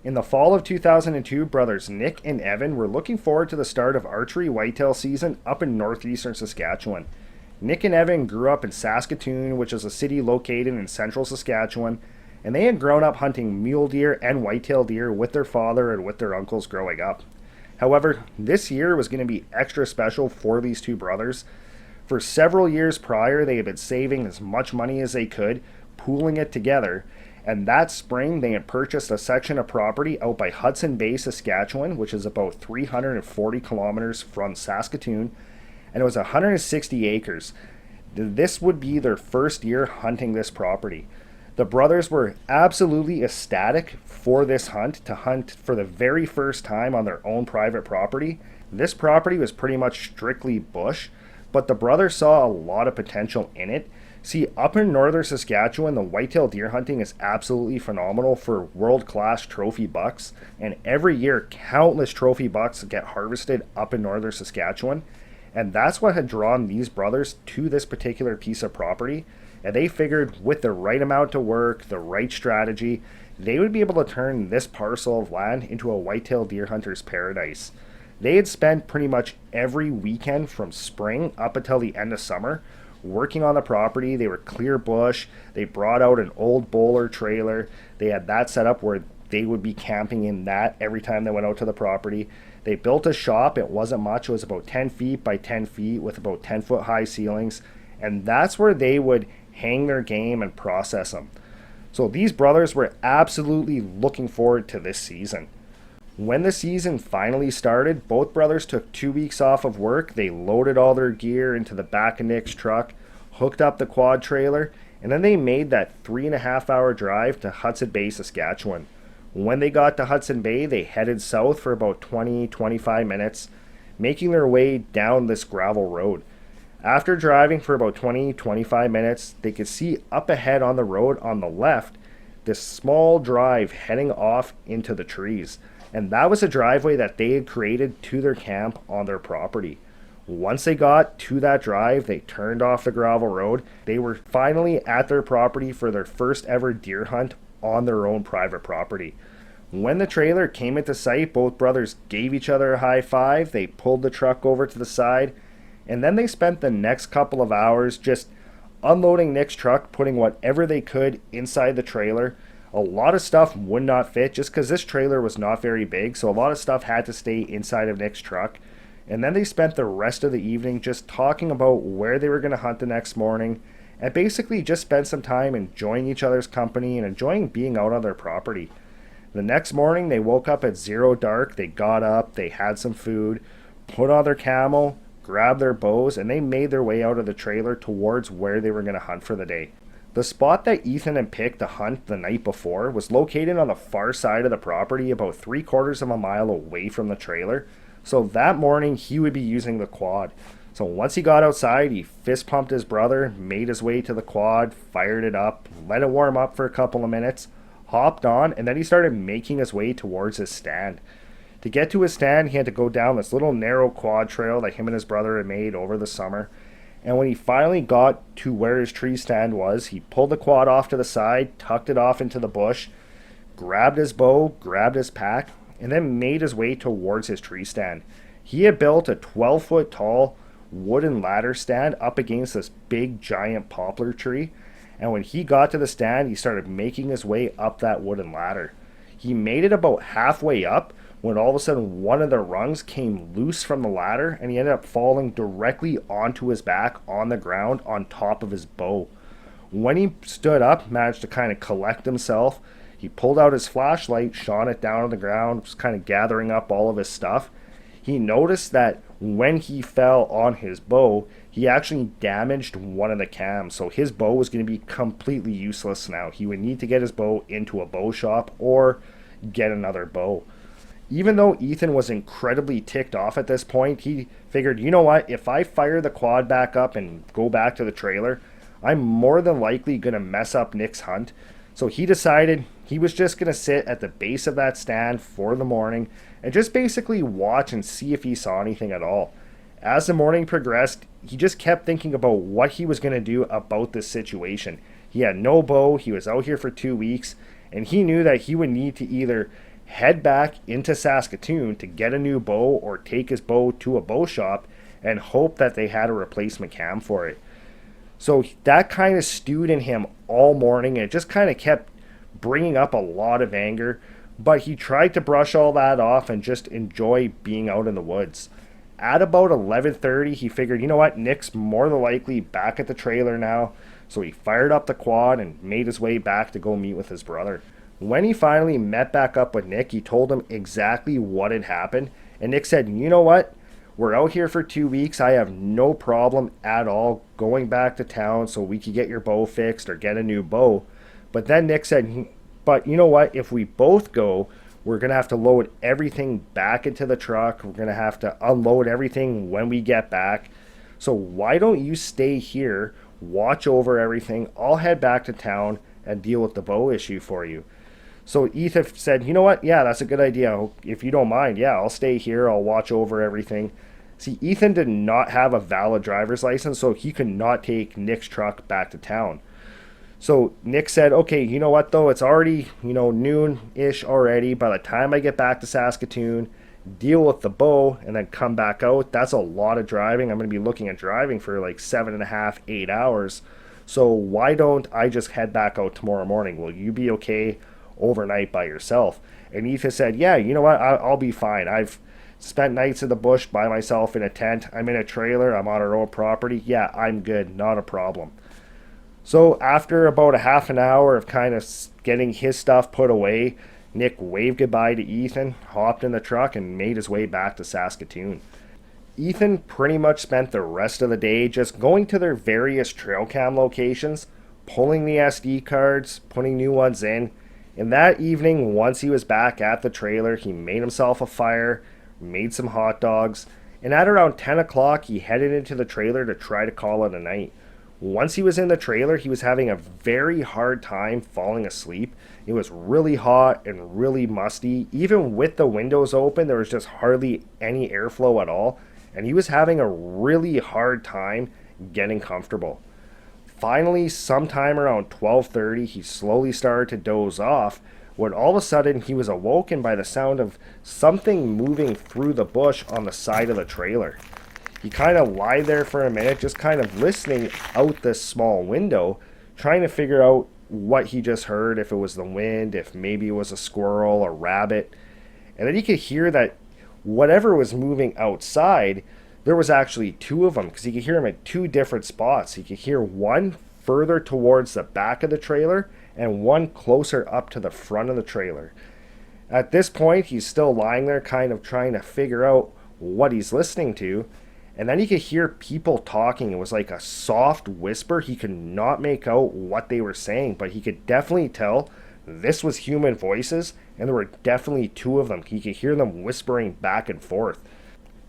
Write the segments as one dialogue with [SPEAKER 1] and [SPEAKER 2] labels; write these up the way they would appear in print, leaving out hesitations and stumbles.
[SPEAKER 1] In the fall of 2002, brothers Nick and Evan were looking forward to the start of archery whitetail season up in northeastern Saskatchewan. Nick and Evan grew up in Saskatoon, which is a city located in central Saskatchewan, and they had grown up hunting mule deer and whitetail deer with their father and with their uncles growing up. However, this year was going to be extra special for these two brothers. For several years prior, they had been saving as much money as they could, pooling it together, and that spring they had purchased a section of property out by Hudson Bay, Saskatchewan, which is about 340 kilometers from Saskatoon, and it was 160 acres. This would be their first year hunting this property. The brothers were absolutely ecstatic for this hunt, to hunt for the very first time on their own private property. This property was pretty much strictly bush, but the brothers saw a lot of potential in it. See, up in northern Saskatchewan, the whitetail deer hunting is absolutely phenomenal for world-class trophy bucks, and every year countless trophy bucks get harvested up in northern Saskatchewan, and that's what had drawn these brothers to this particular piece of property. And they figured with the right amount of work, the right strategy, they would be able to turn this parcel of land into a whitetail deer hunter's paradise. They had spent pretty much every weekend from spring up until the end of summer working on the property. They were clear bush. They brought out an old bowler trailer. They had that set up where they would be camping in that every time they went out to the property. They built a shop. It wasn't much. It was about 10 feet by 10 feet with about 10-foot high ceilings. And that's where they would hang their game and process them. So these brothers were absolutely looking forward to this season. When the season finally started, both brothers took 2 weeks off of work. They loaded all their gear into the back of Nick's truck, hooked up the quad trailer, and then they made that 3.5-hour drive to Hudson Bay, Saskatchewan. When they got to Hudson Bay, they headed south for about 20-25 minutes, making their way down this gravel road. After driving for about 20-25 minutes, they could see up ahead on the road on the left this small drive heading off into the trees. And that was a driveway that they had created to their camp on their property. Once they got to that drive, they turned off the gravel road. They were finally at their property for their first ever deer hunt on their own private property. When the trailer came into sight, both brothers gave each other a high five. They pulled the truck over to the side, and then they spent the next couple of hours just unloading Nick's truck, putting whatever they could inside the trailer. A lot of stuff would not fit just because this trailer was not very big, so a lot of stuff had to stay inside of Nick's truck. And then they spent the rest of the evening just talking about where they were going to hunt the next morning, and basically just spent some time enjoying each other's company and enjoying being out on their property. The next morning they woke up at zero dark. They got up, they had some food, put on their camo, grabbed their bows, and they made their way out of the trailer towards where they were going to hunt for the day. The spot that Ethan had picked to hunt the night before was located on the far side of the property, about 3/4 of a mile away from the trailer. So that morning he would be using the quad. So once he got outside, he fist pumped his brother, made his way to the quad, fired it up, let it warm up for a couple of minutes, hopped on, and then he started making his way towards his stand. To get to his stand, he had to go down this little narrow quad trail that him and his brother had made over the summer. And when he finally got to where his tree stand was, he pulled the quad off to the side, tucked it off into the bush, grabbed his bow, grabbed his pack, and then made his way towards his tree stand. He had built a 12-foot tall wooden ladder stand up against this big giant poplar tree, and when he got to the stand, he started making his way up that wooden ladder. He made it about halfway up when all of a sudden one of the rungs came loose from the ladder, and he ended up falling directly onto his back on the ground on top of his bow. When he stood up, managed to kind of collect himself, he pulled out his flashlight, shone it down on the ground, was kind of gathering up all of his stuff. He noticed that when he fell on his bow, he actually damaged one of the cams, so his bow was going to be completely useless now. He would need to get his bow into a bow shop or get another bow. Even though Ethan was incredibly ticked off at this point, he figured, you know what, if I fire the quad back up and go back to the trailer, I'm more than likely going to mess up Nick's hunt. So he decided he was just going to sit at the base of that stand for the morning and just basically watch and see if he saw anything at all. As the morning progressed, he just kept thinking about what he was going to do about this situation. He had no bow, he was out here for 2 weeks, and he knew that he would need to either head back into Saskatoon to get a new bow or take his bow to a bow shop and hope that they had a replacement cam for it. So that kind of stewed in him all morning, and it just kind of kept bringing up a lot of anger. But he tried to brush all that off and just enjoy being out in the woods. At about 11:30, he figured, you know what, Nick's more than likely back at the trailer now. So he fired up the quad and made his way back to go meet with his brother. When he finally met back up with Nick, he told him exactly what had happened. And Nick said, you know what, we're out here for 2 weeks. I have no problem at all going back to town so we could get your bow fixed or get a new bow. But then Nick said, but you know what, if we both go, we're going to have to load everything back into the truck. We're going to have to unload everything when we get back. So why don't you stay here, watch over everything. I'll head back to town and deal with the bow issue for you. So Ethan said, you know what? Yeah, that's a good idea. If you don't mind, yeah, I'll stay here. I'll watch over everything. See, Ethan did not have a valid driver's license, so he could not take Nick's truck back to town. So Nick said, okay, you know what though? It's already, noon-ish already. By the time I get back to Saskatoon, deal with the bow, and then come back out, that's a lot of driving. I'm going to be looking at driving for like 7.5, 8 hours. So why don't I just head back out tomorrow morning? Will you be okay overnight by yourself? And Ethan said, yeah, you know what? I'll be fine. I've spent nights in the bush by myself in a tent. I'm in a trailer. I'm on our own property. Yeah, I'm good. Not a problem. So after about a half an hour of kind of getting his stuff put away, Nick waved goodbye to Ethan, hopped in the truck, and made his way back to Saskatoon. Ethan pretty much spent the rest of the day just going to their various trail cam locations, pulling the SD cards, putting new ones in. And that evening, once he was back at the trailer, he made himself a fire, made some hot dogs, and at around 10 o'clock, he headed into the trailer to try to call it a night. Once he was in the trailer, he was having a very hard time falling asleep. It was really hot and really musty. Even with the windows open, there was just hardly any airflow at all. And he was having a really hard time getting comfortable. Finally, sometime around 12:30, he slowly started to doze off when all of a sudden he was awoken by the sound of something moving through the bush on the side of the trailer. He kind of lied there for a minute, just kind of listening out this small window, trying to figure out what he just heard, if it was the wind, if maybe it was a squirrel, a rabbit. And then he could hear that whatever was moving outside, there was actually two of them, because he could hear them at two different spots. He could hear one further towards the back of the trailer and one closer up to the front of the trailer. At this point, he's still lying there kind of trying to figure out what he's listening to. And then he could hear people talking. It was like a soft whisper. He could not make out what they were saying, but he could definitely tell this was human voices, and there were definitely two of them. He could hear them whispering back and forth.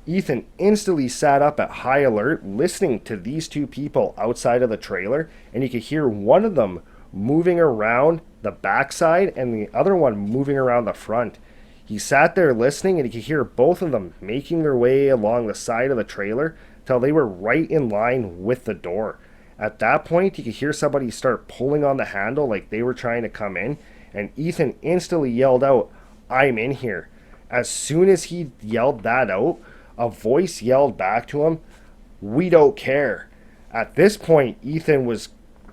[SPEAKER 1] Ethan instantly sat up at high alert, listening to these two people outside of the trailer, and he could hear one of them moving around the backside and the other one moving around the front. He sat there listening, and he could hear both of them making their way along the side of the trailer till they were right in line with the door. At that point, he could hear somebody start pulling on the handle like they were trying to come in, and Ethan instantly yelled out, "I'm in here." As soon as he yelled that out, a voice yelled back to him, "We don't care." At this point, Ethan was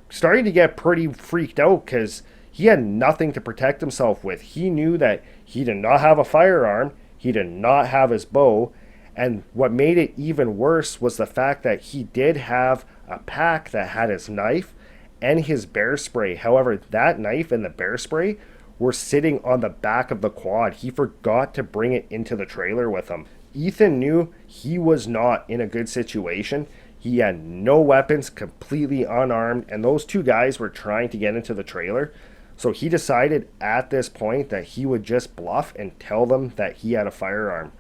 [SPEAKER 1] starting to get pretty freaked out because he had nothing to protect himself with. He knew that he did not have a firearm, he did not have his bow, and what made it even worse was the fact that he did have a pack that had his knife and his bear spray. However, that knife and the bear spray were sitting on the back of the quad. He forgot to bring it into the trailer with him. Ethan knew he was not in a good situation. He had no weapons, completely unarmed, and those two guys were trying to get into the trailer. So he decided at this point that he would just bluff and tell them that he had a firearm.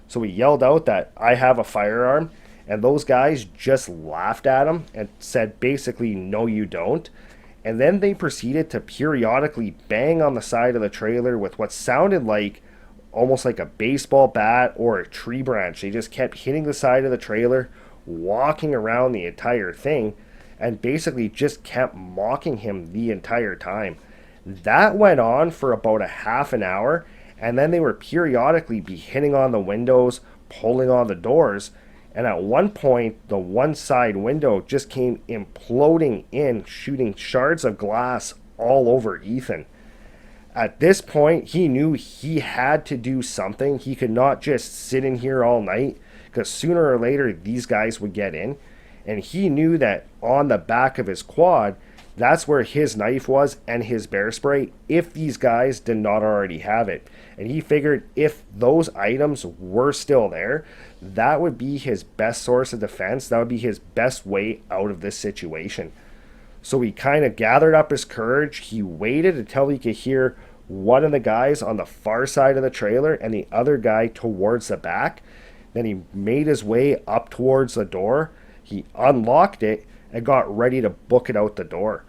[SPEAKER 1] So he yelled out that "I have a firearm," and those guys just laughed at him and said basically, "No, you don't." And then they proceeded to periodically bang on the side of the trailer with what sounded like almost like a baseball bat or a tree branch. They just kept hitting the side of the trailer, walking around the entire thing, and basically just kept mocking him the entire time. That went on for about a half an hour, And then they were periodically be hitting on the windows, pulling on the doors. And at one point, the one side window just came imploding in, shooting shards of glass all over Ethan. At this point, he knew he had to do something. He could not just sit in here all night, because sooner or later these guys would get in. And he knew that on the back of his quad, that's where his knife was and his bear spray, if these guys did not already have it. And he figured if those items were still there, that would be his best source of defense. That would be his best way out of this situation. So he kind of gathered up his courage. He waited until he could hear one of the guys on the far side of the trailer and the other guy towards the back. Then he made his way up towards the door. He unlocked it and got ready to book it out the door.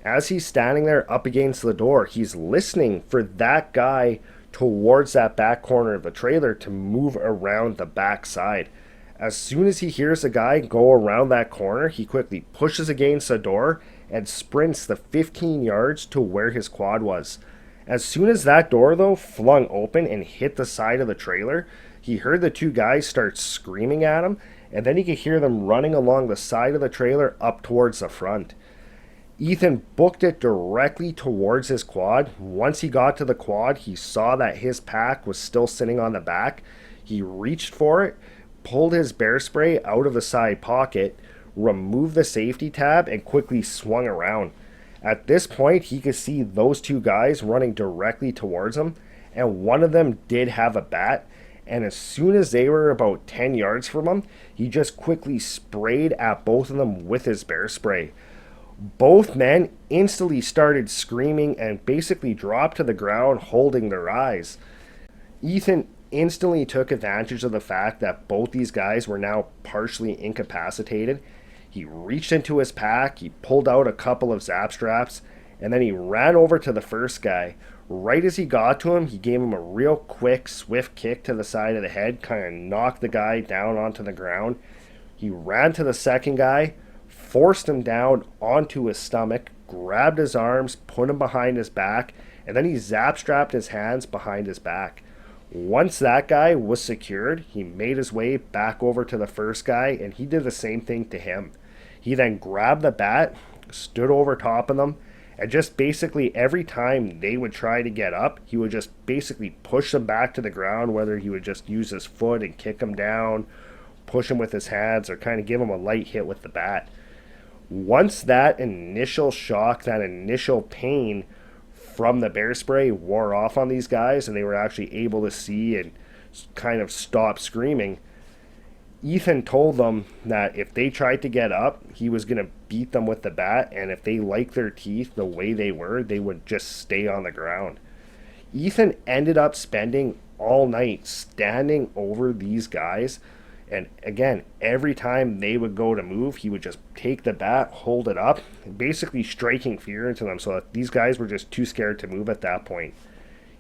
[SPEAKER 1] As he's standing there up against the door, he's listening for that guy towards that back corner of the trailer to move around the back side. As soon as he hears the guy go around that corner, he quickly pushes against the door and sprints the 15 yards to where his quad was. As soon as that door, though, flung open and hit the side of the trailer, he heard the two guys start screaming at him, and then he could hear them running along the side of the trailer up towards the front. Ethan booked it directly towards his quad. Once he got to the quad, he saw that his pack was still sitting on the back. He reached for it, pulled his bear spray out of the side pocket, removed the safety tab, and quickly swung around. At this point, he could see those two guys running directly towards him, and one of them did have a bat. And as soon as they were about 10 yards from him, he just quickly sprayed at both of them with his bear spray. Both men instantly started screaming and basically dropped to the ground holding their eyes. Ethan instantly took advantage of the fact that both these guys were now partially incapacitated. He reached into his pack, he pulled out a couple of zap straps, and then he ran over to the first guy. Right as he got to him, he gave him a real quick, swift kick to the side of the head, kind of knocked the guy down onto the ground. He ran to the second guy, forced him down onto his stomach, grabbed his arms, put him behind his back, and then he zap strapped his hands behind his back. Once that guy was secured, he made his way back over to the first guy, and he did the same thing to him. He then grabbed the bat, stood over top of them, and just basically every time they would try to get up, he would just basically push them back to the ground, whether he would just use his foot and kick them down, push them with his hands, or kind of give them a light hit with the bat. Once that initial shock, that initial pain from the bear spray wore off on these guys and they were actually able to see and kind of stop screaming, Ethan told them that if they tried to get up, he was going to beat them with the bat, and if they liked their teeth the way they were, they would just stay on the ground. Ethan ended up spending all night standing over these guys, and again, every time they would go to move, he would just take the bat, hold it up, basically striking fear into them so that these guys were just too scared to move at that point.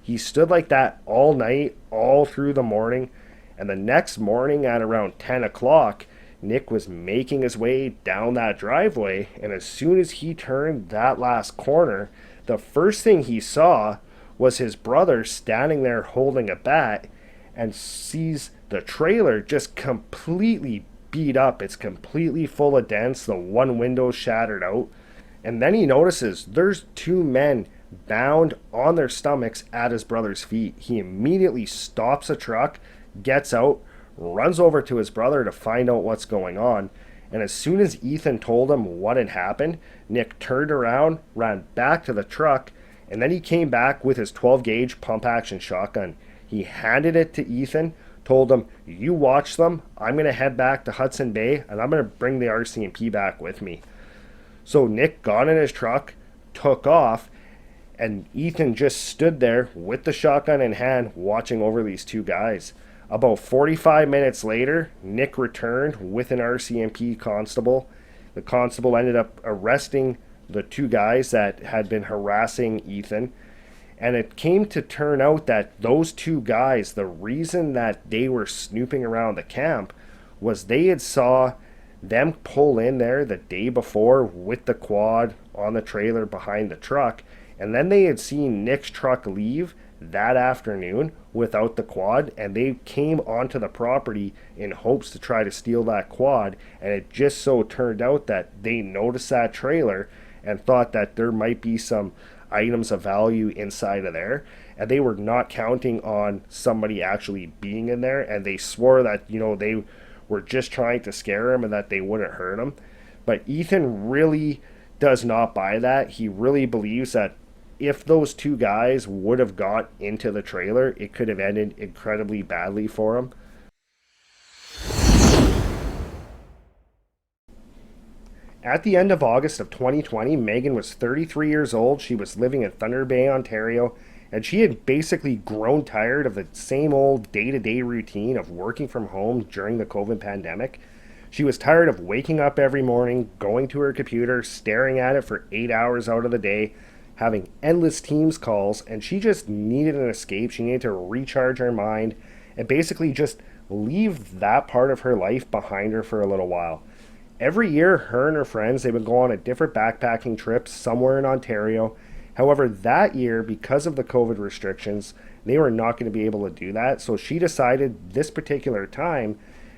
[SPEAKER 1] He stood like that all night, all through the morning, and the next morning at around 10 o'clock, Nick was making his way down that driveway, and as soon as he turned that last corner, the first thing he saw was his brother standing there holding a bat, and sees the trailer just completely beat up. It's completely full of dents. The one window shattered out. And then he notices there's two men bound on their stomachs at his brother's feet. He immediately stops the truck, gets out, runs over to his brother to find out what's going on. And as soon as Ethan told him what had happened, Nick turned around, ran back to the truck, and then he came back with his 12 gauge pump action shotgun. He handed it to Ethan, told him, "You watch them. I'm going to head back to Hudson Bay, and I'm going to bring the RCMP back with me." So Nick got in his truck, took off, and Ethan just stood there with the shotgun in hand watching over these two guys. About 45 minutes later, Nick returned with an RCMP constable. The constable ended up arresting the two guys that had been harassing Ethan. And it came to turn out that those two guys, the reason that they were snooping around the camp was they had saw them pull in there the day before with the quad on the trailer behind the truck. And then they had seen Nick's truck leave. that afternoon without the quad, and they came onto the property in hopes to try to steal that quad. And it just so turned out that they noticed that trailer and thought that there might be some items of value inside of there, and they were not counting on somebody actually being in there, and they swore that they were just trying to scare him and that they wouldn't hurt him. But Ethan really does not buy that. He really believes that if those two guys would have got into the trailer, it could have ended incredibly badly for him. At the end of August of 2020, Megan was 33 years old. She was living in Thunder Bay, Ontario, and she had basically grown tired of the same old day-to-day routine of working from home during the COVID pandemic. She was tired of waking up every morning, going to her computer, staring at it for 8 hours out of the day, having endless Teams calls, and she just needed an escape. She needed to recharge her mind and basically just leave that part of her life behind her for a little while. Every year, her and her friends, they would go on a different backpacking trip somewhere in Ontario. However, that year, because of the COVID restrictions, they were not going to be able to do that. So she decided this particular time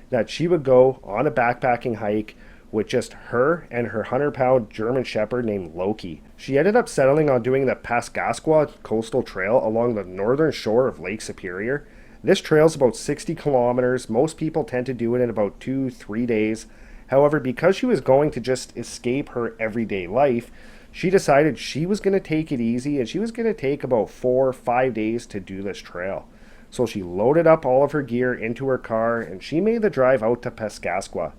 [SPEAKER 1] that she would go on a backpacking hike with just her and her 100-pound German Shepherd named Loki. She ended up settling on doing the Pascasqua Coastal Trail along the northern shore of Lake Superior. This trail is about 60 kilometers. Most people tend to do it in about 2-3 days. However, because she was going to just escape her everyday life, she decided she was going to take it easy, and she was going to take about 4 or 5 days to do this trail. So she loaded up all of her gear into her car, and she made the drive out to Pascasqua.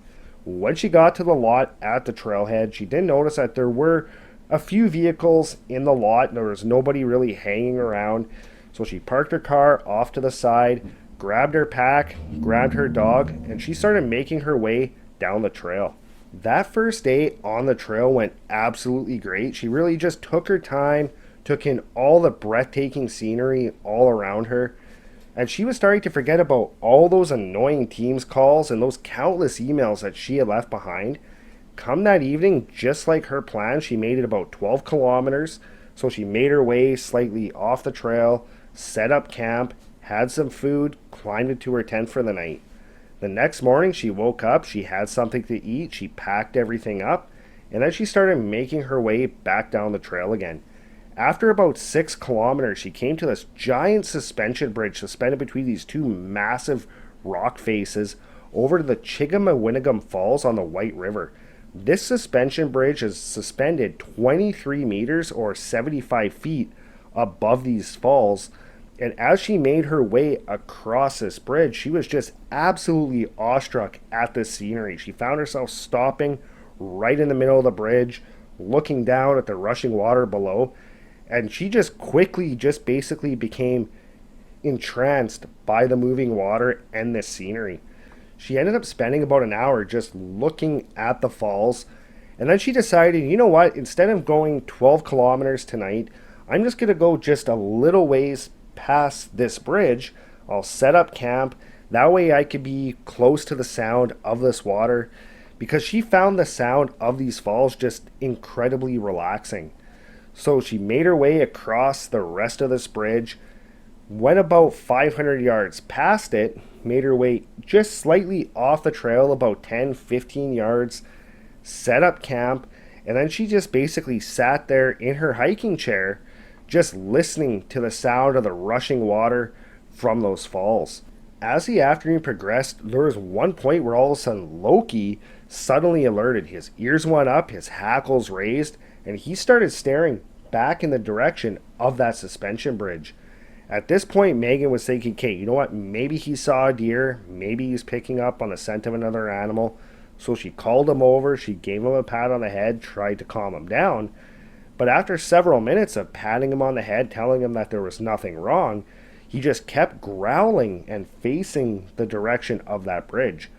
[SPEAKER 1] When she got to the lot at the trailhead, she did notice that there were a few vehicles in the lot, and there was nobody really hanging around. So she parked her car off to the side, grabbed her pack, grabbed her dog, and she started making her way down the trail. That first day on the trail went absolutely great. She really just took her time, took in all the breathtaking scenery all around her, and she was starting to forget about all those annoying Teams calls and those countless emails that she had left behind. Come that evening, just like her plan, she made it about 12 kilometers, so she made her way slightly off the trail, set up camp, had some food, climbed into her tent for the night. The next morning, she woke up, she had something to eat, she packed everything up, and then she started making her way back down the trail again. After about 6 kilometers, she came to this giant suspension bridge suspended between these two massive rock faces over to the Chigamawinigum Falls on the White River. This suspension bridge is suspended 23 meters or 75 feet above these falls. And as she made her way across this bridge, she was just absolutely awestruck at this scenery. She found herself stopping right in the middle of the bridge, looking down at the rushing water below. And she just quickly just basically became entranced by the moving water and this scenery. She ended up spending about an hour just looking at the falls. And then she decided, you know what, instead of going 12 kilometers tonight, I'm just going to go just a little ways past this bridge. I'll set up camp. That way I could be close to the sound of this water, because she found the sound of these falls just incredibly relaxing. So she made her way across the rest of this bridge, went about 500 yards past it, made her way just slightly off the trail, about 10-15 yards, set up camp, and then she just basically sat there in her hiking chair, just listening to the sound of the rushing water from those falls. As the afternoon progressed, there was one point where all of a sudden Loki suddenly alerted. His ears went up, his hackles raised, and he started staring back in the direction of that suspension bridge. At this point, Megan was thinking, okay, you know what, maybe he saw a deer, maybe he's picking up on the scent of another animal. So she called him over, she gave him a pat on the head, tried to calm him down. But after several minutes of patting him on the head, telling him that there was nothing wrong, he just kept growling and facing the direction of that bridge.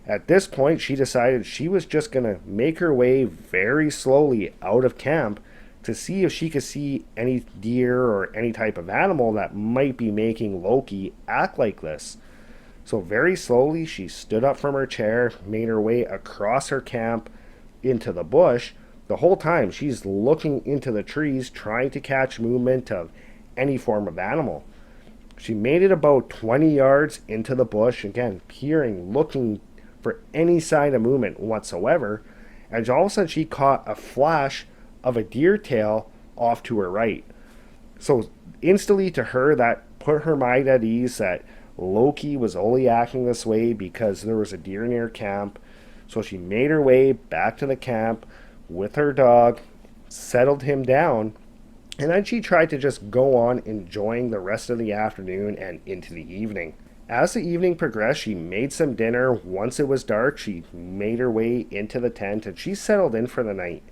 [SPEAKER 1] At this point, she decided she was just going to make her way very slowly out of camp to see if she could see any deer or any type of animal that might be making Loki act like this. So very slowly, she stood up from her chair, made her way across her camp into the bush. The whole time, she's looking into the trees, trying to catch movement of any form of animal. She made it about 20 yards into the bush, again, peering, looking for any sign of movement whatsoever, and all of a sudden she caught a flash of a deer tail off to her right. So instantly to her, that put her mind at ease that Loki was only acting this way because there was a deer near camp. So she made her way back to the camp with her dog, settled him down, and then she tried to just go on enjoying the rest of the afternoon and into the evening. As the evening progressed, she made some dinner. Once it was dark, she made her way into the tent and she settled in for the night.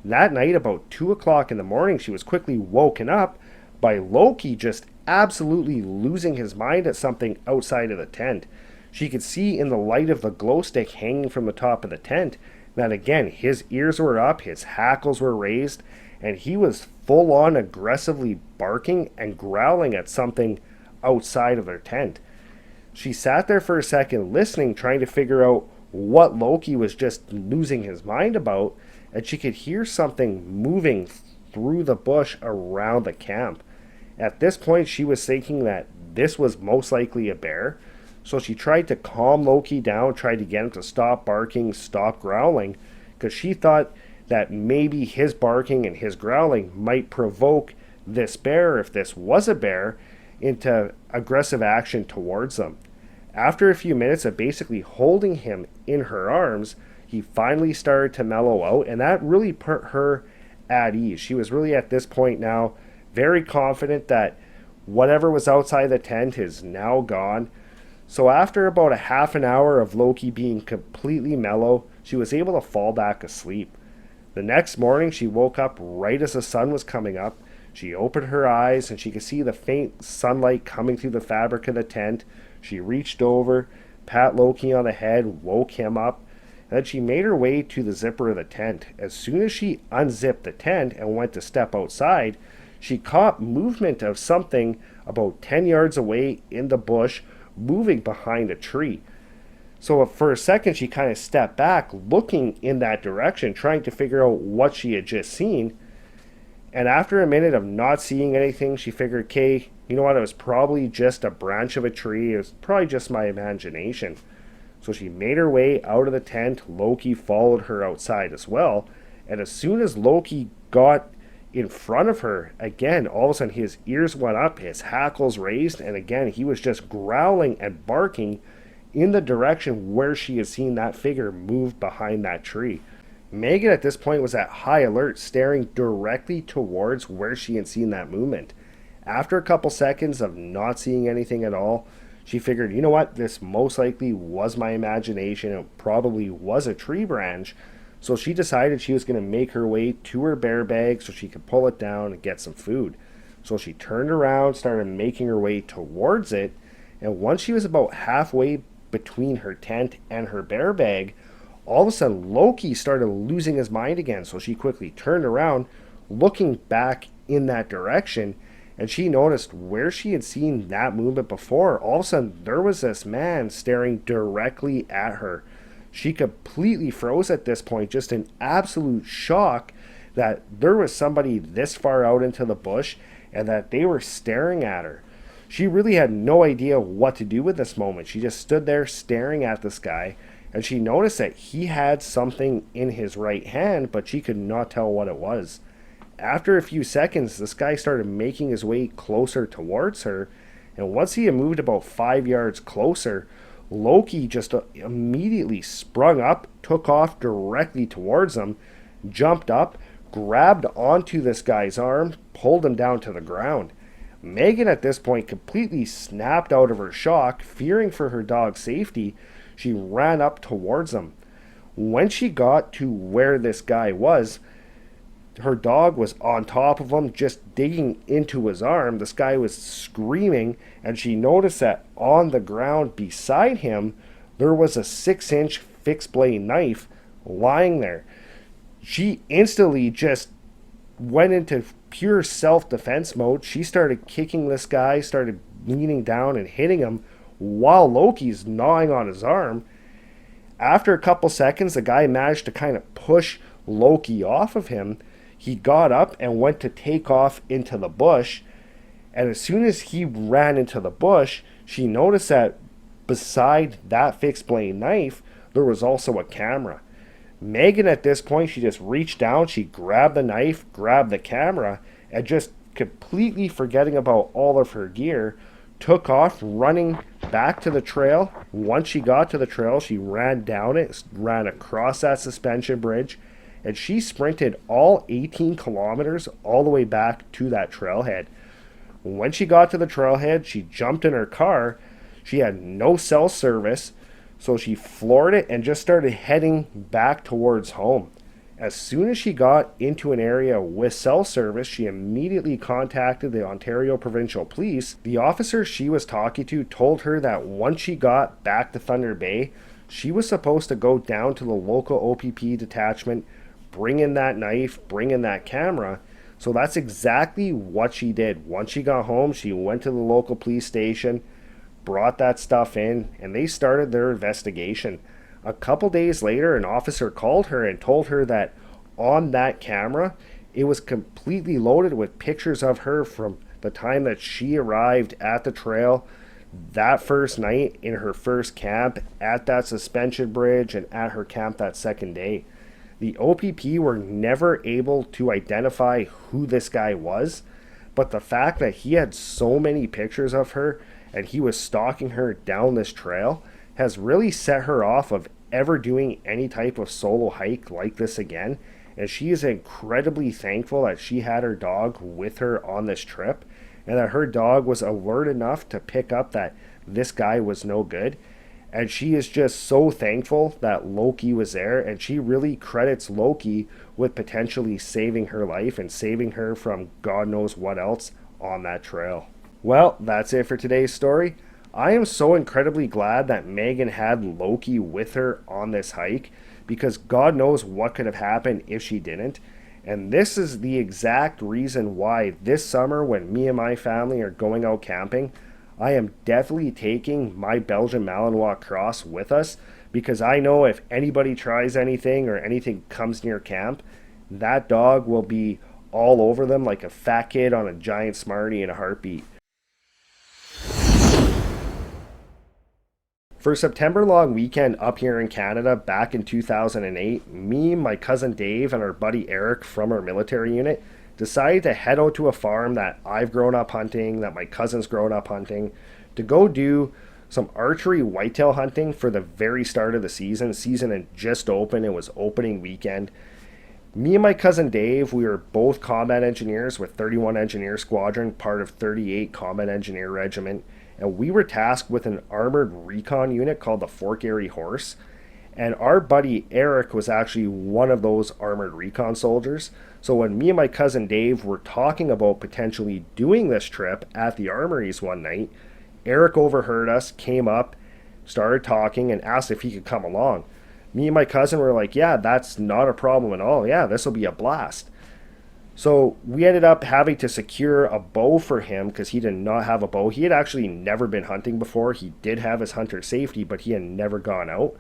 [SPEAKER 1] That night, about 2 o'clock in the morning, she was quickly woken up by Loki just absolutely losing his mind at something outside of the tent. She could see in the light of the glow stick hanging from the top of the tent that again his ears were up, his hackles were raised, and he was full on aggressively barking and growling at something outside of their tent. She sat there for a second listening, trying to figure out what Loki was just losing his mind about, and she could hear something moving through the bush around the camp. At this point, she was thinking that this was most likely a bear, so she tried to calm Loki down, tried to get him to stop barking, stop growling, because she thought that maybe his barking and his growling might provoke this bear, if this was a bear, into aggressive action towards them. After a few minutes of basically holding him in her arms, he finally started to mellow out, and that really put her at ease. She was really at this point now very confident that whatever was outside the tent is now gone. So after about a half an hour of Loki being completely mellow, she was able to fall back asleep. The next morning, she woke up right as the sun was coming up. She opened her eyes and she could see the faint sunlight coming through the fabric of the tent. She reached over, pat Loki on the head, woke him up, and then she made her way to the zipper of the tent. As soon as she unzipped the tent and went to step outside, she caught movement of something about 10 yards away in the bush, moving behind a tree. So for a second, she kind of stepped back, looking in that direction, trying to figure out what she had just seen. And after a minute of not seeing anything, she figured, okay, you know what, it was probably just a branch of a tree. It was probably just my imagination. So she made her way out of the tent. Loki followed her outside as well. And as soon as Loki got in front of her, again, all of a sudden his ears went up, his hackles raised, and again, he was just growling and barking in the direction where she had seen that figure move behind that tree. Megan at this point was at high alert, staring directly towards where she had seen that movement. After a couple seconds of not seeing anything at all, she figured, you know what, this most likely was my imagination. It probably was a tree branch. So she decided she was going to make her way to her bear bag so she could pull it down and get some food. So she turned around, started making her way towards it, and once she was about halfway between her tent and her bear bag, all of a sudden Loki started losing his mind again. So she quickly turned around, looking back in that direction, and she noticed where she had seen that movement before. All of a sudden there was this man staring directly at her. She completely froze at this point, just in absolute shock that there was somebody this far out into the bush and that they were staring at her. She really had no idea what to do with this moment. She just stood there staring at this guy, and she noticed that he had something in his right hand, but she could not tell what it was. After a few seconds, this guy started making his way closer towards her, and once he had moved about 5 yards closer, Loki just immediately sprung up, took off directly towards him, jumped up, grabbed onto this guy's arm, pulled him down to the ground. Megan at this point completely snapped out of her shock, fearing for her dog's safety. She ran up towards him. When she got to where this guy was, her dog was on top of him, just digging into his arm. This guy was screaming, and she noticed that on the ground beside him, there was a 6-inch fixed blade knife lying there. She instantly just went into pure self-defense mode. She started kicking this guy, started leaning down and hitting him while Loki's gnawing on his arm. After a couple seconds, the guy managed to kind of push Loki off of him. He got up and went to take off into the bush. And as soon as he ran into the bush, she noticed that beside that fixed blade knife, there was also a camera. Megan, at this point, she just reached down, she grabbed the knife, grabbed the camera, and just completely forgetting about all of her gear, took off running back to the trail. Once she got to the trail, she ran down it, ran across that suspension bridge, and she sprinted all 18 kilometers all the way back to that trailhead. When she got to the trailhead, she jumped in her car. She had no cell service, so she floored it and just started heading back towards home. As soon as she got into an area with cell service, she immediately contacted the Ontario Provincial Police. The officer she was talking to told her that once she got back to Thunder Bay, she was supposed to go down to the local OPP detachment, bring in that knife, bring in that camera. So that's exactly what she did. Once she got home, she went to the local police station, brought that stuff in, and they started their investigation. A couple days later, an officer called her and told her that on that camera, it was completely loaded with pictures of her from the time that she arrived at the trail that first night, in her first camp, at that suspension bridge, and at her camp that second day. The OPP were never able to identify who this guy was, but the fact that he had so many pictures of her and he was stalking her down this trail has really set her off of ever doing any type of solo hike like this again. And she is incredibly thankful that she had her dog with her on this trip, and that her dog was alert enough to pick up that this guy was no good. And she is just so thankful that Loki was there, and she really credits Loki with potentially saving her life and saving her from God knows what else on that trail. Well, that's it for today's story. I am so incredibly glad that Megan had Loki with her on this hike, because God knows what could have happened if she didn't. And this is the exact reason why this summer, when me and my family are going out camping, I am definitely taking my Belgian Malinois cross with us, because I know if anybody tries anything or anything comes near camp, that dog will be all over them like a fat kid on a giant Smartie in a heartbeat. For September long weekend up here in Canada back in 2008, me, my cousin Dave, and our buddy Eric from our military unit decided to head out to a farm that I've grown up hunting, that my cousin's grown up hunting, to go do some archery whitetail hunting for the very start of the season. The season had just opened. It was opening weekend. Me and my cousin Dave, we were both combat engineers with 31 Engineer Squadron, part of 38 Combat Engineer Regiment, and we were tasked with an armored recon unit called the Fort Garry Horse. And our buddy Eric was actually one of those armored recon soldiers. So when me and my cousin Dave were talking about potentially doing this trip at the armories one night, Eric overheard us, came up, started talking, and asked if he could come along. Me and my cousin were like, yeah, that's not a problem at all. Yeah, this will be a blast. So we ended up having to secure a bow for him because he did not have a bow. He had actually never been hunting before. He did have his hunter safety, but he had never gone out.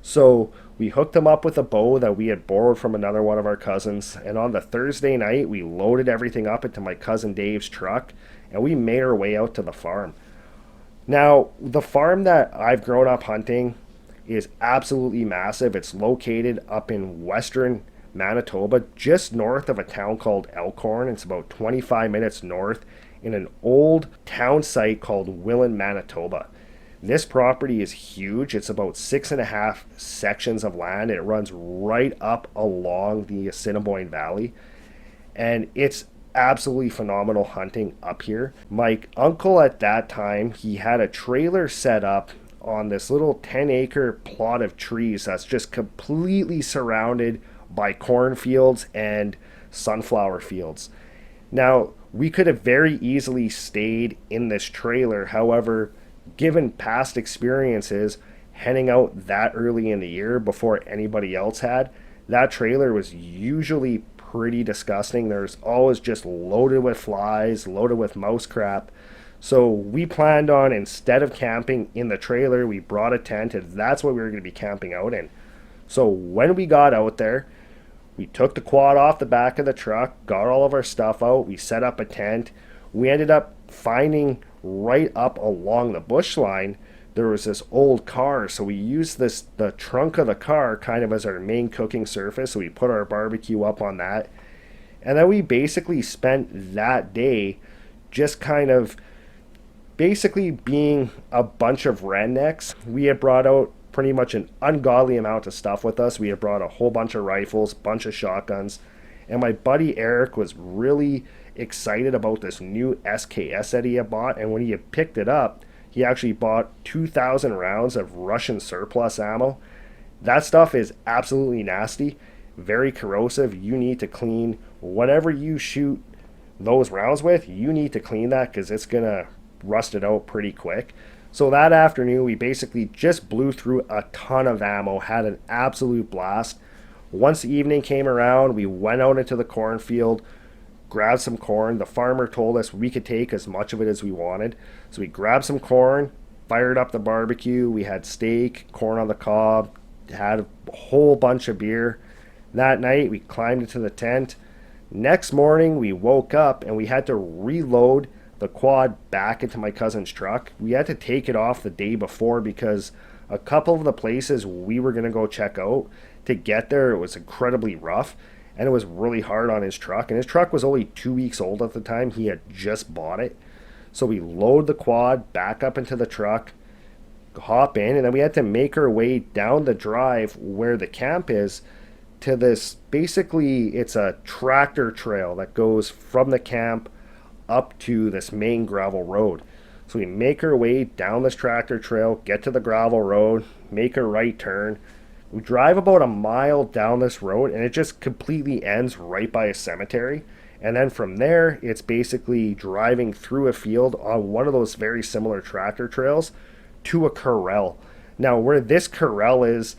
[SPEAKER 1] So we hooked him up with a bow that we had borrowed from another one of our cousins. And on the Thursday night, we loaded everything up into my cousin Dave's truck, and we made our way out to the farm. Now, the farm that I've grown up hunting is absolutely massive. It's located up in western Manitoba, just north of a town called Elkhorn. It's about 25 minutes north in an old town site called Willen, Manitoba. This property is huge. It's about 6.5 sections of land. It runs right up along the Assiniboine Valley, and it's absolutely phenomenal hunting up here. My uncle at that time, he had a trailer set up on this little 10-acre plot of trees that's just completely surrounded by cornfields and sunflower fields. Now, we could have very easily stayed in this trailer. However, given past experiences heading out that early in the year before anybody else had, that trailer was usually pretty disgusting. There's always just loaded with flies, loaded with mouse crap. So we planned on, instead of camping in the trailer, we brought a tent, and that's what we were going to be camping out in. So when we got out there, we took the quad off the back of the truck, got all of our stuff out, we set up a tent. We ended up finding right up along the bush line, there was this old car. So we used the trunk of the car kind of as our main cooking surface. So we put our barbecue up on that. And then we basically spent that day just kind of basically being a bunch of rednecks. We had brought out pretty much an ungodly amount of stuff with us. We had brought a whole bunch of rifles, bunch of shotguns, and my buddy Eric was really excited about this new SKS that he had bought. And when he had picked it up, he actually bought 2,000 rounds of Russian surplus ammo. That stuff is absolutely nasty, very corrosive. You need to clean whatever you shoot those rounds with. You need to clean that because it's gonna rust it out pretty quick. So that afternoon, we basically just blew through a ton of ammo, had an absolute blast. Once the evening came around, we went out into the cornfield, grabbed some corn. The farmer told us we could take as much of it as we wanted. So we grabbed some corn, fired up the barbecue. We had steak, corn on the cob, had a whole bunch of beer. That night, we climbed into the tent. Next morning, we woke up and we had to reload the quad back into my cousin's truck. We had to take it off the day before because a couple of the places we were going to go check out, to get there, it was incredibly rough and it was really hard on his truck. And his truck was only 2 weeks old at the time. He had just bought it. So we load the quad back up into the truck, hop in, and then we had to make our way down the drive where the camp is to this, basically it's a tractor trail that goes from the camp up to this main gravel road. So we make our way down this tractor trail, get to the gravel road, make a right turn. We drive about a mile down this road and it just completely ends right by a cemetery. And then from there, it's basically driving through a field on one of those very similar tractor trails to a corral. Now, where this corral is,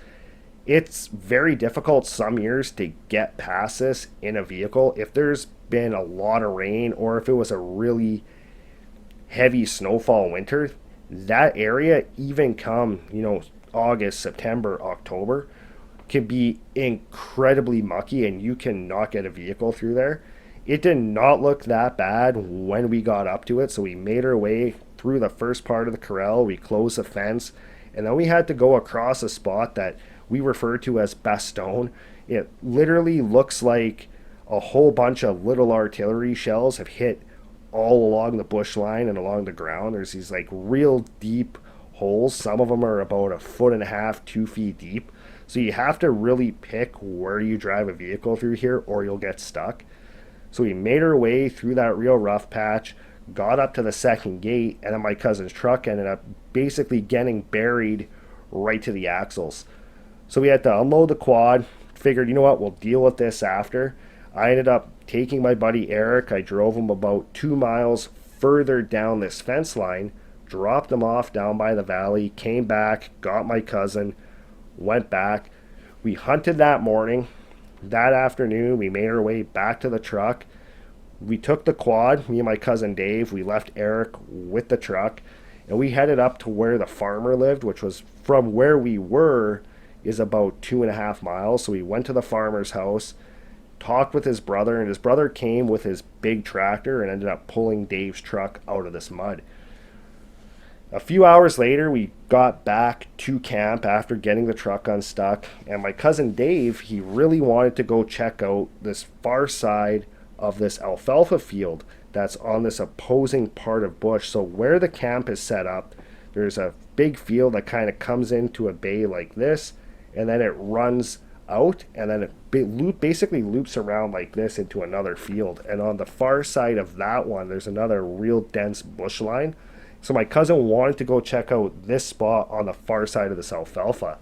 [SPEAKER 1] it's very difficult some years to get past this in a vehicle. If there's been a lot of rain or if it was a really heavy snowfall winter, that area, even come, August, September, October, can be incredibly mucky and you cannot get a vehicle through there. It did not look that bad when we got up to it, so we made our way through the first part of the corral. We closed the fence, and then we had to go across a spot that we refer to as Bastogne. It literally looks like a whole bunch of little artillery shells have hit all along the bush line and along the ground. There's these like real deep holes. Some of them are about 1.5 feet, 2 feet deep. So you have to really pick where you drive a vehicle through here or you'll get stuck. So we made our way through that real rough patch, got up to the second gate, and then my cousin's truck ended up basically getting buried right to the axles. So we had to unload the quad, figured, we'll deal with this after. I ended up taking my buddy Eric. I drove him about 2 miles further down this fence line, dropped him off down by the valley, came back, got my cousin, went back. We hunted that morning. That afternoon, we made our way back to the truck. We took the quad, me and my cousin Dave. We left Eric with the truck, and we headed up to where the farmer lived, which was from where we were is about 2.5 miles. So we went to the farmer's house, talked with his brother, and his brother came with his big tractor and ended up pulling Dave's truck out of this mud. A few hours later, we got back to camp after getting the truck unstuck, and my cousin Dave, he really wanted to go check out this far side of this alfalfa field that's on this opposing part of bush. So where the camp is set up, there's a big field that kind of comes into a bay like this, and then it runs out, and then it basically loops around like this into another field. And on the far side of that one, there's another real dense bush line. So my cousin wanted to go check out this spot on the far side of this alfalfa.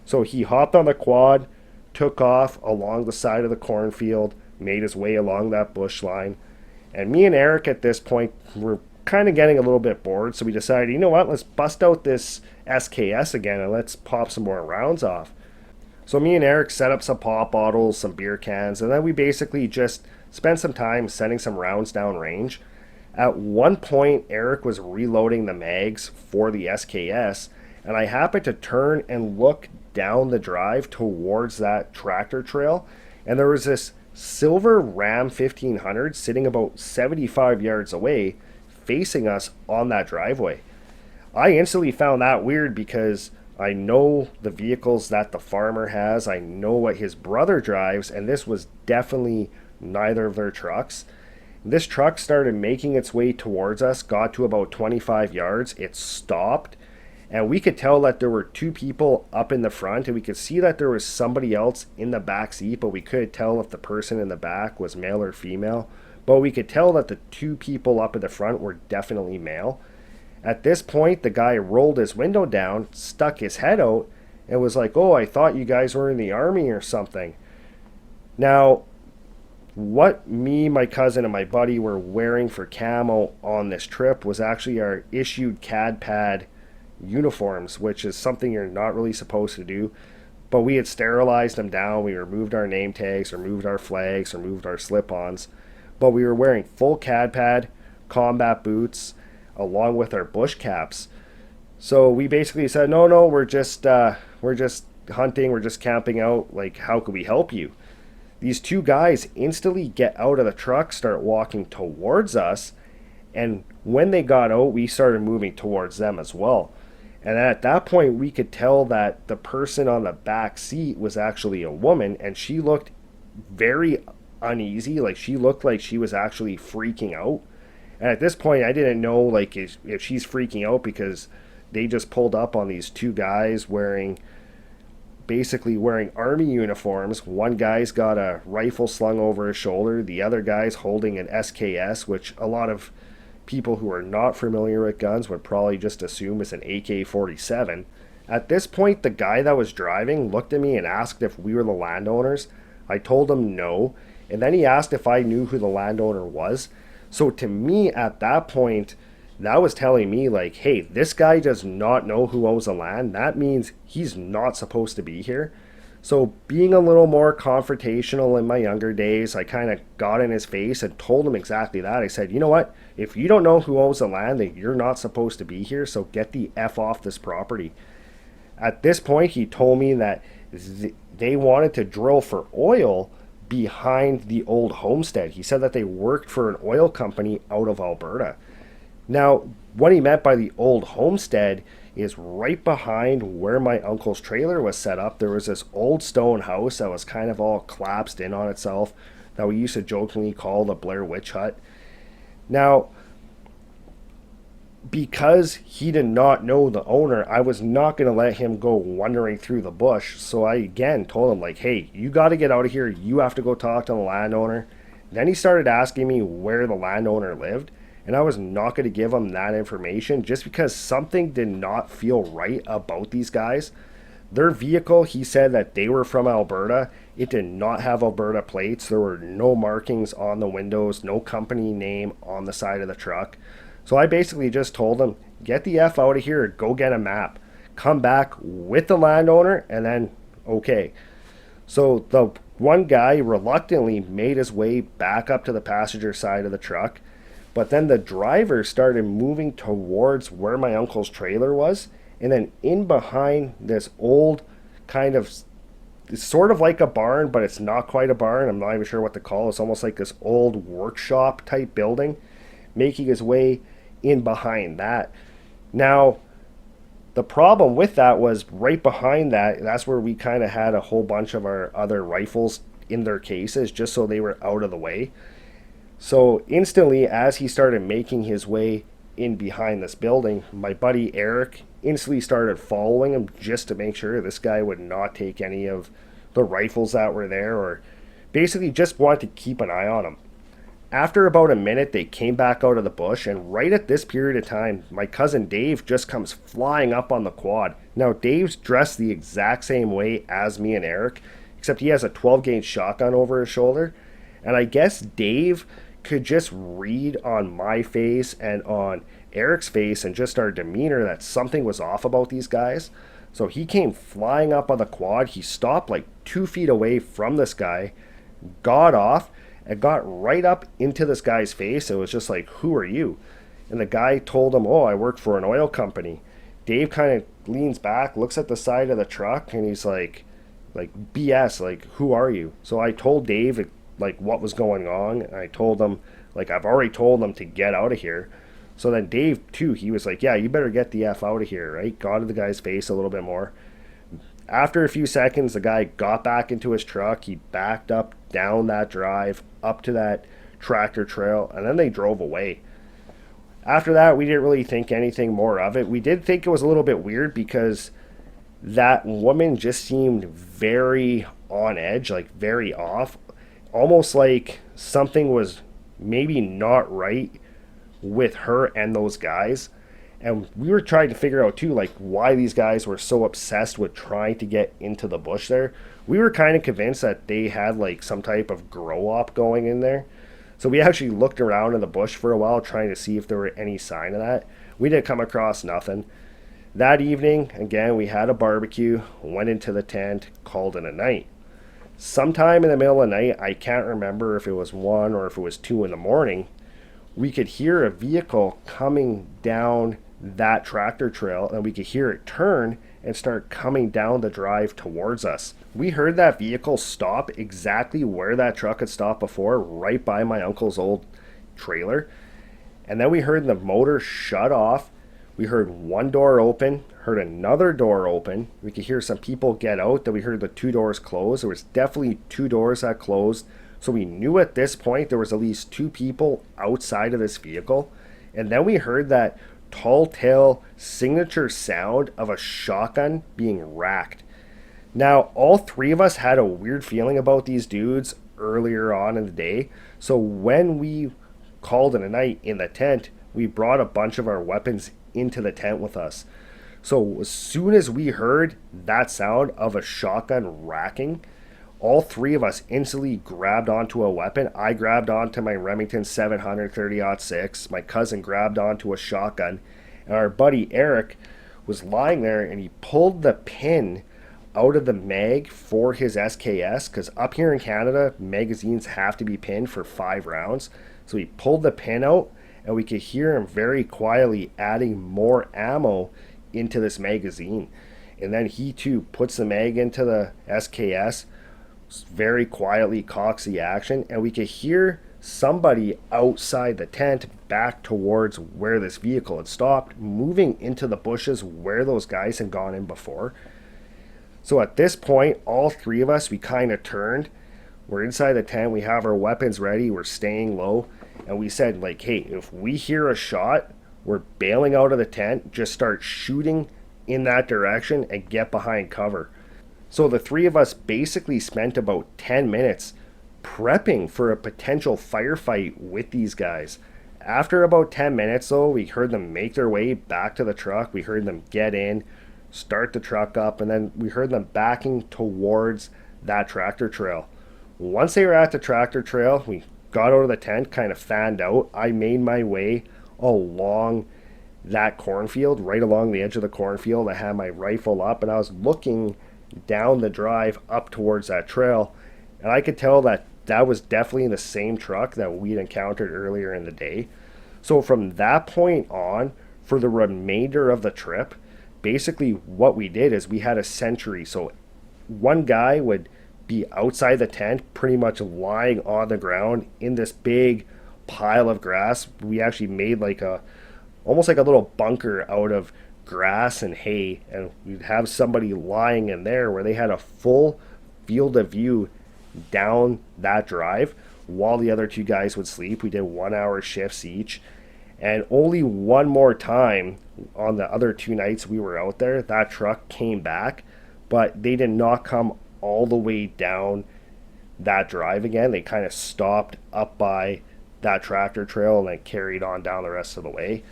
[SPEAKER 1] So he hopped on the quad, took off along the side of the cornfield, made his way along that bush line. And me and Eric at this point were kind of getting a little bit bored. So we decided, let's bust out this SKS again and let's pop some more rounds off. So me and Eric set up some pop bottles, some beer cans, and then we basically just spent some time sending some rounds down range. At one point, Eric was reloading the mags for the SKS, and I happened to turn and look down the drive towards that tractor trail, and there was this silver Ram 1500 sitting about 75 yards away, facing us on that driveway. I instantly found that weird because I know the vehicles that the farmer has, I know what his brother drives, and this was definitely neither of their trucks. This truck started making its way towards us, got to about 25 yards, it stopped, and we could tell that there were two people up in the front, and we could see that there was somebody else in the back seat, but we couldn't tell if the person in the back was male or female. But we could tell that the two people up in the front were definitely male. At this point, the guy rolled his window down, stuck his head out, and was like, "Oh, I thought you guys were in the army or something." Now, what me, my cousin, and my buddy were wearing for camo on this trip was actually our issued CAD pad uniforms, which is something you're not really supposed to do. But we had sterilized them down. We removed our name tags, removed our flags, removed our slip-ons. But we were wearing full CAD pad, combat boots, along with our bush caps. So we basically said, no, we're just hunting, we're just camping out. Like, how could we help you? These two guys instantly get out of the truck, start walking towards us, and when they got out, we started moving towards them as well. And at that point, we could tell that the person on the back seat was actually a woman, and she looked very uneasy. Like, she looked like she was actually freaking out. And at this point, I didn't know, like, if she's freaking out because they just pulled up on these two guys basically wearing army uniforms. One guy's got a rifle slung over his shoulder. The other guy's holding an SKS, which a lot of people who are not familiar with guns would probably just assume is an AK-47. At this point, the guy that was driving looked at me and asked if we were the landowners. I told him no, and then he asked if I knew who the landowner was. So to me, at that point, that was telling me, like, hey, this guy does not know who owns the land. That means he's not supposed to be here. So being a little more confrontational in my younger days, I kind of got in his face and told him exactly that. I said, you know what? If you don't know who owns the land, then you're not supposed to be here, so get the F off this property. At this point, he told me that they wanted to drill for oil behind the old homestead. He said that they worked for an oil company out of Alberta. Now, what he meant by the old homestead is right behind where my uncle's trailer was set up. There was this old stone house that was kind of all collapsed in on itself that we used to jokingly call the Blair Witch Hut. Now, because he did not know the owner, I was not going to let him go wandering through the bush. So I again told him, like, hey, you got to get out of here. You have to go talk to the landowner. Then he started asking me where the landowner lived, and I was not going to give him that information just because something did not feel right about these guys. Their vehicle, he said that they were from Alberta. It did not have Alberta plates. There were no markings on the windows, no company name on the side of the truck. So I basically just told him, get the F out of here, go get a map, come back with the landowner, and then okay. So the one guy reluctantly made his way back up to the passenger side of the truck, but then the driver started moving towards where my uncle's trailer was, and then in behind this old kind of, it's sort of like a barn, but it's not quite a barn. I'm not even sure what to call it. It's almost like this old workshop type building, making his way in behind that. Now, the problem with that was right behind that, that's where we kind of had a whole bunch of our other rifles in their cases, just so they were out of the way. So instantly, as he started making his way in behind this building, my buddy Eric instantly started following him just to make sure this guy would not take any of the rifles that were there, or basically just wanted to keep an eye on him. After about a minute, they came back out of the bush, and right at this period of time, my cousin Dave just comes flying up on the quad. Now, Dave's dressed the exact same way as me and Eric, except he has a 12-gauge shotgun over his shoulder. And I guess Dave could just read on my face and on Eric's face and just our demeanor that something was off about these guys. So he came flying up on the quad. He stopped like 2 feet away from this guy, got off, and got right up into this guy's face. It was just like, who are you? And the guy told him, oh, I work for an oil company. Dave kind of leans back, looks at the side of the truck, and he's like BS, like, who are you? So I told Dave like what was going on, and I told him, like, I've already told them to get out of here. So then Dave, too, he was like, yeah, you better get the F out of here, right? Got in the guy's face a little bit more. After a few seconds, the guy got back into his truck. He backed up down that drive, up to that tractor trail, and then they drove away. After that, we didn't really think anything more of it. We did think it was a little bit weird because that woman just seemed very on edge, like very off. Almost like something was maybe not right with her and those guys. And we were trying to figure out too, like why these guys were so obsessed with trying to get into the bush there. We were kind of convinced that they had like some type of grow op going in there. So we actually looked around in the bush for a while trying to see if there were any sign of that. We didn't come across nothing. That evening, again, we had a barbecue, went into the tent, called it a night. Sometime in the middle of the night, I can't remember if it was 1 or if it was 2 in the morning, we could hear a vehicle coming down that tractor trail, and we could hear it turn and start coming down the drive towards us. We heard that vehicle stop exactly where that truck had stopped before, right by my uncle's old trailer. And then we heard the motor shut off. We heard one door open, heard another door open. We could hear some people get out. Then we heard the 2 doors close. There was definitely 2 doors that closed. So we knew at this point there was at least 2 people outside of this vehicle. And then we heard that tall tale signature sound of a shotgun being racked. Now, all 3 of us had a weird feeling about these dudes earlier on in the day. So when we called it a night in the tent, we brought a bunch of our weapons into the tent with us. So as soon as we heard that sound of a shotgun racking, all 3 of us instantly grabbed onto a weapon. I grabbed onto my Remington 700 30-06. My cousin grabbed onto a shotgun. And our buddy Eric was lying there, and he pulled the pin out of the mag for his SKS, because up here in Canada, magazines have to be pinned for 5 rounds. So he pulled the pin out, and we could hear him very quietly adding more ammo into this magazine. And then he too puts the mag into the SKS, very quietly cocks the action, and we could hear somebody outside the tent back towards where this vehicle had stopped, moving into the bushes where those guys had gone in before. So at this point, all 3 of us, we kind of turned. We're inside the tent, we have our weapons ready, we're staying low, and we said, like, hey, if we hear a shot, we're bailing out of the tent, just start shooting in that direction and get behind cover. So the 3 of us basically spent about 10 minutes prepping for a potential firefight with these guys. After about 10 minutes though, we heard them make their way back to the truck. We heard them get in, start the truck up, and then we heard them backing towards that tractor trail. Once they were at the tractor trail, we got out of the tent, kind of fanned out. I made my way along that cornfield, right along the edge of the cornfield. I had my rifle up, and I was looking down the drive up towards that trail, and I could tell that that was definitely the same truck that we'd encountered earlier in the day. So from that point on, for the remainder of the trip, basically what we did is we had a sentry. So one guy would be outside the tent, pretty much lying on the ground in this big pile of grass. We actually made like almost like a little bunker out of grass and hay, and we'd have somebody lying in there where they had a full field of view down that drive while the other 2 guys would sleep. We did 1-hour shifts each, and only one more time on the other 2 nights we were out there, that truck came back, but they did not come all the way down that drive again. They kind of stopped up by that tractor trail and then carried on down the rest of the way.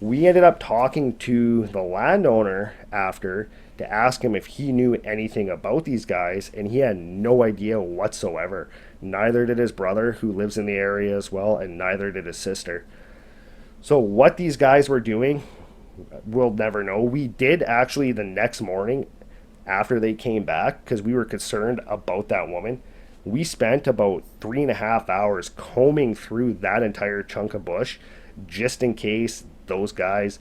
[SPEAKER 1] We ended up talking to the landowner after to ask him if he knew anything about these guys, and he had no idea whatsoever. Neither did his brother, who lives in the area as well, and neither did his sister. So what these guys were doing, we'll never know. We did actually the next morning after they came back, because we were concerned about that woman, we spent about 3.5 hours combing through that entire chunk of bush just in case those guys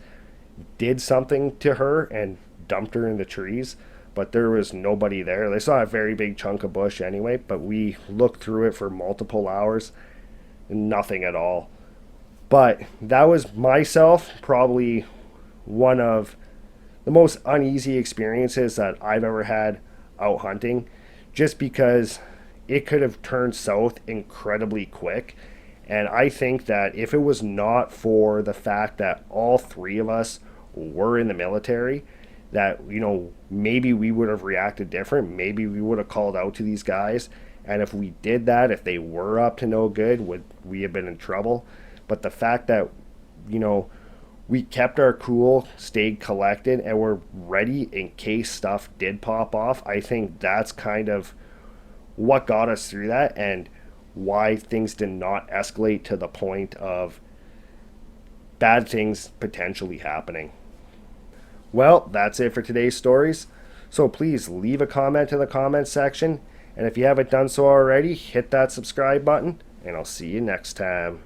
[SPEAKER 1] did something to her and dumped her in the trees. But there was nobody there. They saw a very big chunk of bush anyway, but we looked through it for multiple hours, nothing at all. But that was myself probably one of the most uneasy experiences that I've ever had out hunting, just because it could have turned south incredibly quick. And I think that if it was not for the fact that all three of us were in the military, that, maybe we would have reacted different. Maybe we would have called out to these guys. And if we did that, if they were up to no good, would we have been in trouble? But the fact that, we kept our cool, stayed collected, and were ready in case stuff did pop off, I think that's kind of what got us through that, and why things did not escalate to the point of bad things potentially happening. Well, that's it for today's stories. So please leave a comment in the comments section. And if you haven't done so already, hit that subscribe button. And I'll see you next time.